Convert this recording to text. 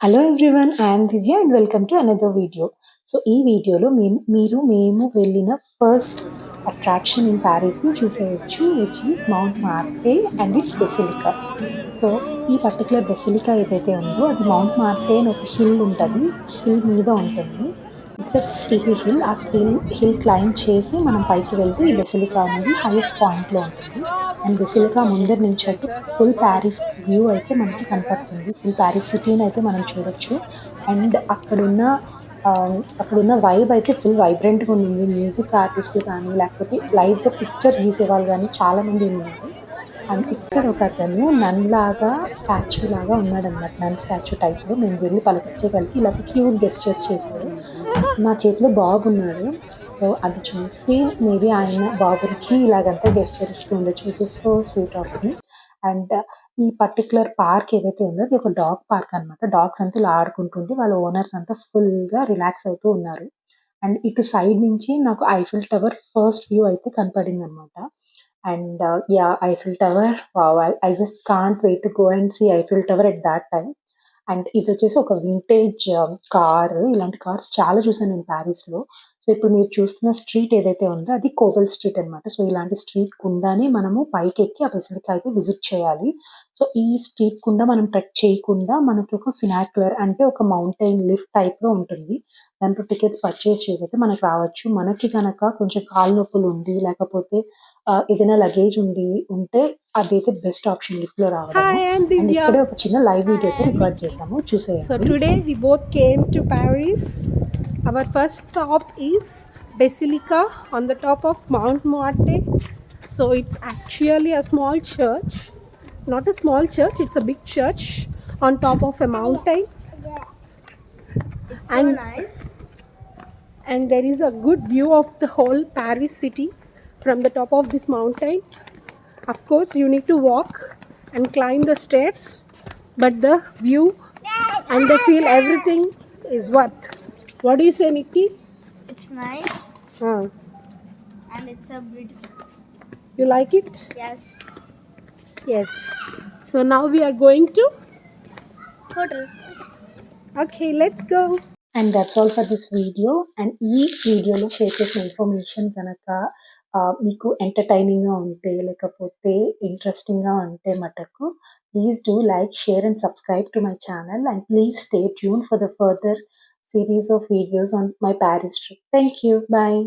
Hello everyone, I'm Divya and welcome to another video. So ఈ వీడియోలో మేము వెళ్ళిన ఫస్ట్ అట్రాక్షన్ ఇన్ ప్యారిస్ని చూసేయచ్చు, which is Montmartre and it's basilica. So ఈ పర్టికులర్ బెసిలికా ఏదైతే ఉందో అది మౌంట్ మార్టే అని ఒక హిల్ ఉంటుంది, హిల్ మీద ఉంటుంది. It's a steepy hill. ఆ హిల్ క్లైంబ్ చేసి మనం పైకి వెళ్తే ఈ బెసిలికా అనేది హైయెస్ట్ పాయింట్లో ఉంటుంది. అండ్ బెసిలికా ముందర నుంచి అయితే ఫుల్ ప్యారిస్ వ్యూ అయితే మనకి కనపడుతుంది. ఫుల్ ప్యారిస్ సిటీని అయితే మనం చూడొచ్చు. అండ్ అక్కడున్న వైబ్ అయితే ఫుల్ వైబ్రెంట్గా ఉంది. మ్యూజిక్ ఆర్టిస్టులు కానీ లేకపోతే లైవ్గా పిక్చర్స్ గీసేవాళ్ళు కానీ చాలామంది ఉన్నారు. అండ్ ఇక్కడ ఒక అతను నన్ లాగా స్టాచ్యూ లాగా ఉన్నాడనమాట. నన్ స్టాచ్యూ టైప్లో మేము వెళ్ళి పలకరించేసరికి ఇలా క్యూట్ గెస్చర్స్ చేశాడు. నా చేతిలో బాబు ఉన్నాడు. సో అది చూసి మేబీ ఆయన బాబుకి ఇలాగంతా గెస్చర్ ఇస్తూ ఉండొచ్చు, which is so sweet of me. And ఈ పర్టికులర్ పార్క్ ఏదైతే ఉందో అది ఒక డాగ్ పార్క్ అనమాట. డాగ్స్ అంతా ఇలా ఆడుకుంటుంది, వాళ్ళ ఓనర్స్ అంతా ఫుల్గా రిలాక్స్ అవుతూ ఉన్నారు. అండ్ ఇటు సైడ్ నుంచి నాకు ఐఫిల్ టవర్ ఫస్ట్ వ్యూ అయితే కనపడింది అనమాట. And Eiffel Tower, wow, I just can't wait to go and see Eiffel Tower at that time. And ఇది వచ్చేసి ఒక వింటేజ్ కార్. ఇలాంటి కార్స్ చాలా చూసాను నేను ప్యారిస్లో. సో ఇప్పుడు మీరు చూస్తున్న స్ట్రీట్ ఏదైతే ఉందో అది కోబల్ స్ట్రీట్ అనమాట. సో ఇలాంటి స్ట్రీట్ గుండానే మనము పైకెక్కి ఆ బెసిలికా అయితే విజిట్ చేయాలి. సో ఈ స్ట్రీట్ గుండా మనం ట్రెక్ చేయకుండా మనకి ఒక ఫినాక్యులర్ అంటే ఒక మౌంటైన్ లిఫ్ట్ టైప్లో ఉంటుంది. దాంట్లో టికెట్స్ పర్చేస్ చేసి అయితే మనకు రావచ్చు. మనకి కనుక కొంచెం కాళ్ళు నొప్పులు ఉండి లేకపోతే ఏదైనా లగేజ్ ఉంటే అదైతే బెస్ట్ ఆప్షన్ లిఫ్ట్‌లో రావడము. Hi, I'm and Divya. ఇక్కడే ఒక చిన్న లైవ్ వీడియో అయితే రికార్డ్ చేసాము, So చూసేయండి. today we both came to Paris. Our first stop is Basilica on the top of Mount Montmartre. So it's actually a small church. Not a small church, it's a big church on top of a mountain. It's so And nice. and there is a good view of the whole Paris city from the top of this mountain. Of course, you need to walk and climb the stairs, but the view and the feel, everything is worth. What do you say, Nikki? It's nice and it's a beautiful. You like it? Yes. Yes. So now we are going to. Hotel. Okay, let's go. And that's all for this video. And ఈ వీడియోలో share చేసిన information కనుక మీకు ఎంటర్టైనింగ్గా ఉంటే లేకపోతే ఇంట్రెస్టింగ్గా ఉంటే మటుకు please do like, share and subscribe to my channel. And please stay tune for the further series of videos on my Paris trip. Thank you. Bye.